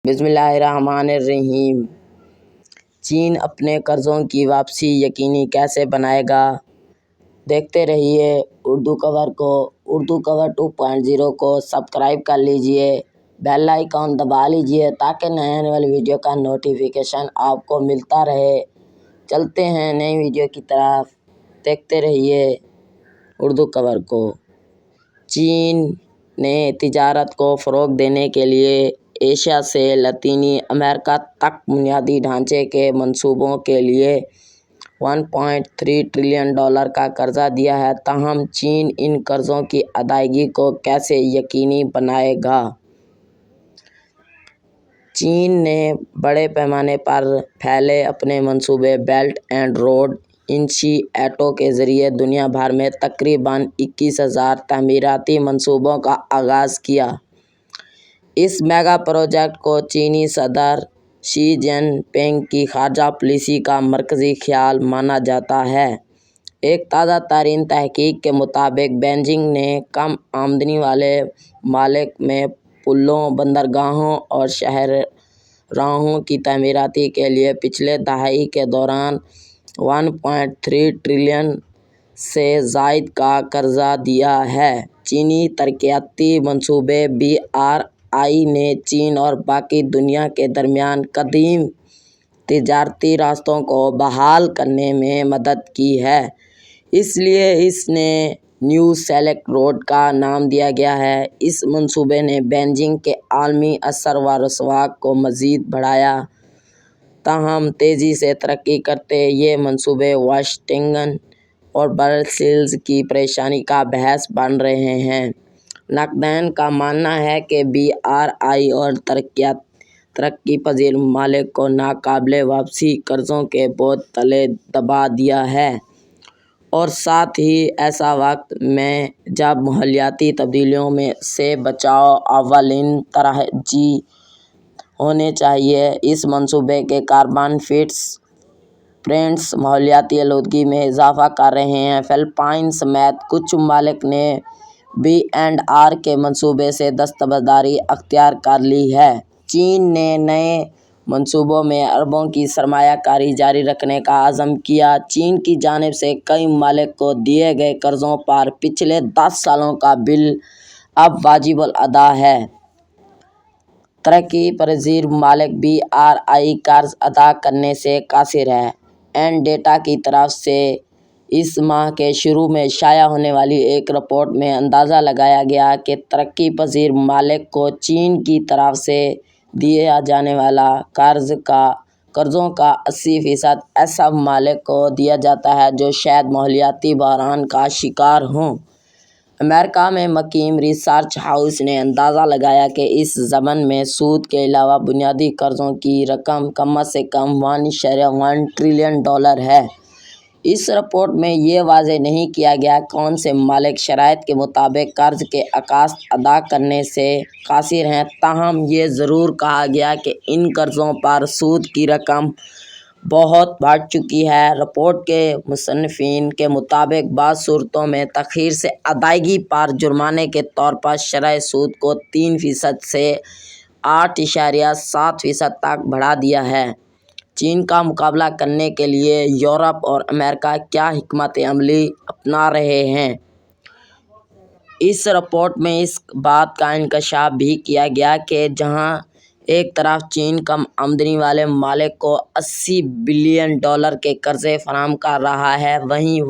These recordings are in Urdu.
بسم اللہ الرحمن الرحیم۔ چین اپنے قرضوں کی واپسی یقینی کیسے بنائے گا؟ دیکھتے رہیے اردو کور کو۔ اردو کور 2.0 کو سبسکرائب کر لیجئے، بیل آئیکن دبا لیجئے تاکہ نئے آنے والی ویڈیو کا نوٹیفیکیشن آپ کو ملتا رہے۔ چلتے ہیں نئی ویڈیو کی طرف، دیکھتے رہیے اردو کور کو۔ چین نے تجارت کو فروغ دینے کے لیے ایشیا سے لاطینی امریکہ تک بنیادی ڈھانچے کے منصوبوں کے لیے $1.3 ٹریلین کا قرضہ دیا ہے، تاہم چین ان قرضوں کی ادائیگی کو کیسے یقینی بنائے گا؟ چین نے بڑے پیمانے پر پھیلے اپنے منصوبے بیلٹ اینڈ روڈ انیشیٹو کے ذریعے دنیا بھر میں تقریباً 21,000 تعمیراتی منصوبوں کا آغاز کیا۔ اس میگا پروجیکٹ کو چینی صدر شی جن پنگ کی خارجہ پالیسی کا مرکزی خیال مانا جاتا ہے۔ ایک تازہ ترین تحقیق کے مطابق بیجنگ نے کم آمدنی والے ممالک میں پلوں، بندرگاہوں اور شاہراہوں کی تعمیر کے لیے پچھلے دہائی کے دوران $1.3 ٹریلین سے زائد کا قرضہ دیا ہے۔ چینی ترقیاتی منصوبے BRI نے چین اور باقی دنیا کے درمیان قدیم تجارتی راستوں کو بحال کرنے میں مدد کی ہے، اس لیے اسے نیو سلک روڈ کا نام دیا گیا ہے۔ اس منصوبے نے بیجنگ کے عالمی اثر و رسوخ کو مزید بڑھایا، تاہم تیزی سے ترقی کرتے یہ منصوبے واشنگٹن اور برسلز کی پریشانی کا باعث بن رہے ہیں۔ ناقدین کا ماننا ہے کہ BRI اور ترقی پذیر ممالک کو ناقابل واپسی قرضوں کے بوجھ تلے دبا دیا ہے، اور ساتھ ہی ایسا وقت میں جب ماحولیاتی تبدیلیوں سے بچاؤ اولین ترجیح ہونی چاہیے۔ اس منصوبے کے کاربن فٹ پرنٹس ماحولیاتی آلودگی میں اضافہ کر رہے ہیں۔ فلپائن سمیت کچھ ممالک نے B&R کے منصوبے سے دستبرداری اختیار کر لی ہے۔ چین نے نئے منصوبوں میں اربوں کی سرمایہ کاری جاری رکھنے کا عزم کیا۔ چین کی جانب سے کئی ممالک کو دیے گئے قرضوں پر پچھلے 10 سالوں کا بل اب واجب الادا ہے۔ ترقی پذیر ممالک BRI قرض ادا کرنے سے قاصر ہیں۔ این ڈیٹا کی طرف سے اس ماہ کے شروع میں شائع ہونے والی ایک رپورٹ میں اندازہ لگایا گیا کہ ترقی پذیر ممالک کو چین کی طرف سے دیا جانے والا قرضوں کا 80% ایسے ممالک کو دیا جاتا ہے جو شاید ماحولیاتی بحران کا شکار ہوں۔ امریکہ میں مقیم ریسرچ ہاؤس نے اندازہ لگایا کہ اس ضمن میں سود کے علاوہ بنیادی قرضوں کی رقم کم از کم $1.1 ٹریلین ہے۔ اس رپورٹ میں یہ واضح نہیں کیا گیا کہ کون سے ممالک شرائط کے مطابق قرض کے اقساط ادا کرنے سے قاصر ہیں، تاہم یہ ضرور کہا گیا کہ ان قرضوں پر سود کی رقم بہت بڑھ چکی ہے۔ رپورٹ کے مصنفین کے مطابق بعض صورتوں میں تاخیر سے ادائیگی پر جرمانے کے طور پر شرح سود کو 3% سے 8.7% تک بڑھا دیا ہے۔ چین کا مقابلہ کرنے کے لیے یورپ اور امریکہ کیا حکمت عملی اپنا رہے ہیں؟ اس رپورٹ میں اس بات کا انکشاف بھی کیا گیا کہ جہاں ایک طرف چین کم آمدنی والے ممالک کو $80 بلین کے قرضے فراہم کر رہا ہے، وہیں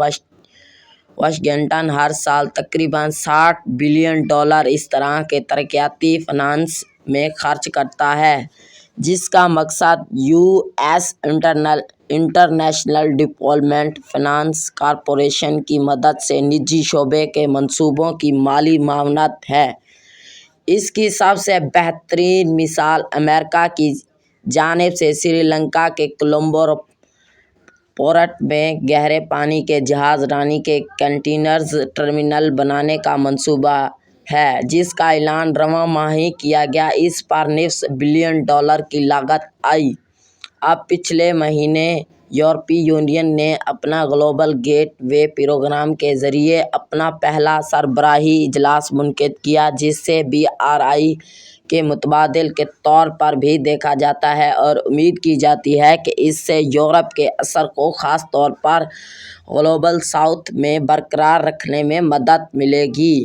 واشنگٹن ہر سال تقریباً $60 بلین اس طرح کے ترقیاتی فنانس میں خرچ کرتا ہے، جس کا مقصد US international development finance corporation کی مدد سے نجی شعبے کے منصوبوں کی مالی معاونت ہے۔ اس کی سب سے بہترین مثال امریکہ کی جانب سے سری لنکا کے کولمبو پورٹ میں گہرے پانی کے جہاز رانی کے کنٹینر ٹرمینل بنانے کا منصوبہ ہے، جس کا اعلان رواں ماہ ہی کیا گیا۔ اس پر $9 بلین کی لاگت آئی۔ اب پچھلے مہینے یورپی یونین نے اپنا گلوبل گیٹ وے پروگرام کے ذریعے اپنا پہلا سربراہی اجلاس منعقد کیا، جس سے BRI کے متبادل کے طور پر بھی دیکھا جاتا ہے اور امید کی جاتی ہے کہ اس سے یورپ کے اثر کو خاص طور پر گلوبل ساؤتھ میں برقرار رکھنے میں مدد ملے گی۔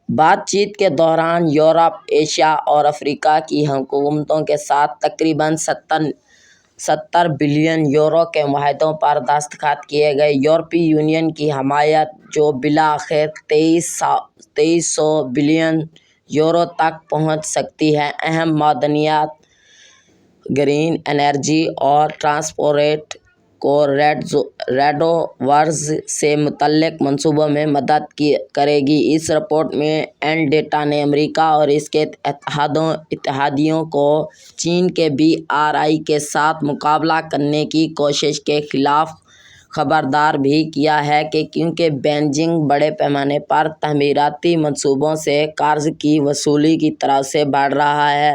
بات چیت کے دوران یورپ، ایشیا اور افریقہ کی حکومتوں کے ساتھ تقریباً 70 بلین یورو کے معاہدوں پر دستخط کیے گئے۔ یورپی یونین کی حمایت، جو بالآخر 2300 بلین یورو تک پہنچ سکتی ہے، اہم معدنیات، گرین انرجی اور ٹرانسپورٹ کوریڈورز سے متعلق منصوبوں میں مدد کرے گی۔ اس رپورٹ میں این ڈیٹا نے امریکہ اور اس کے اتحادیوں کو چین کے BRI کے ساتھ مقابلہ کرنے کی کوشش کے خلاف خبردار بھی کیا ہے کیونکہ بیجنگ بڑے پیمانے پر تعمیراتی منصوبوں سے قرض کی وصولی کی طرف سے بڑھ رہا ہے۔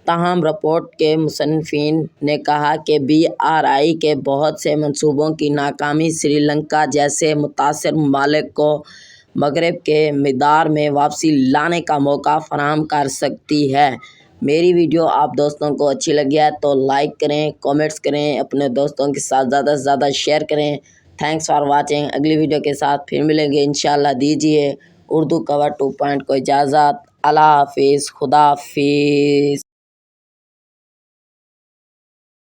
تاہم رپورٹ کے مصنفین نے کہا کہ BRI کے بہت سے منصوبوں کی ناکامی سری لنکا جیسے متاثرہ ممالک کو مغرب کے مقدار میں واپسی لانے کا موقع فراہم کر سکتی ہے۔ میری ویڈیو آپ دوستوں کو اچھی لگی ہے تو لائک کریں، کامنٹس کریں، اپنے دوستوں کے ساتھ زیادہ سے زیادہ شیئر کریں۔ Thanks for watching. اگلی ویڈیو کے ساتھ پھر ملیں گے انشاءاللہ۔ دیجیے اردو کور 2 کو اجازت۔ اللہ حافظ، خدا حافظ۔